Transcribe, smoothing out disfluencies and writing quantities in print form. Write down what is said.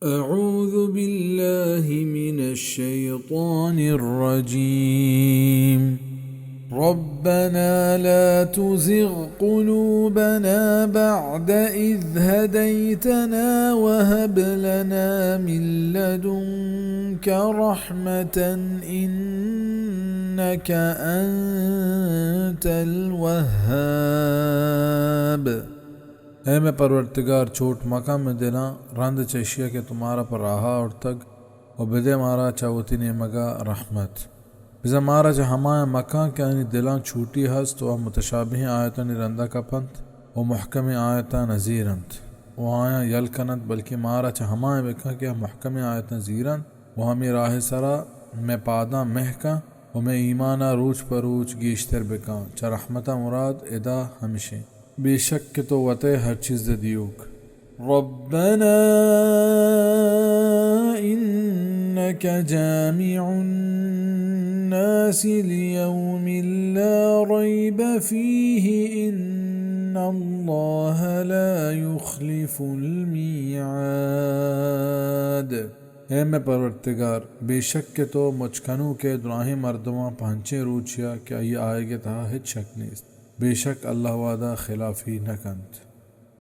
أعوذ بالله من الشيطان الرجيم. ربنا لا تزغ قلوبنا بعد إذ هديتنا وهب لنا من لدنك رحمة إنك أنت الوهاب। ऐ मैं परवरदिगार छोट मका में देना रंद चशिया के तुम्हारा पर रहा और तक और बिदे मारा चावती ने मगा रहमत बिजा मारा च हमाया मका क्या दिलां छूटी हस तो वह मुतशाबी आयता निरंदा का पंथ व महकम आयता नज़ीरंत वो आया यल कनत बल्कि मारा च हमाया बेका क्या महकम आयता नज़ीरन वह हमें राह सरा मैं पादा महका व मैं ईमाना रूच परूच गीश्तर बेका च रहमता मुराद एदा हमेशे बेशक के तो वते हर चीज़ दियोग। रब्बना इन्नक जामिउन नासि लियौमिन ला रैब फीहि इन्नल्लाह ला युख्लिफुल मीआद। ऐ मैं परवरदिगार बेशक के तो मुचकनू के दुराही मर्दमा पांचे रूचिया क्या ये आएगे था हिच शक नहीं बेशक अल्लाह वादा खिलाफी न कंत।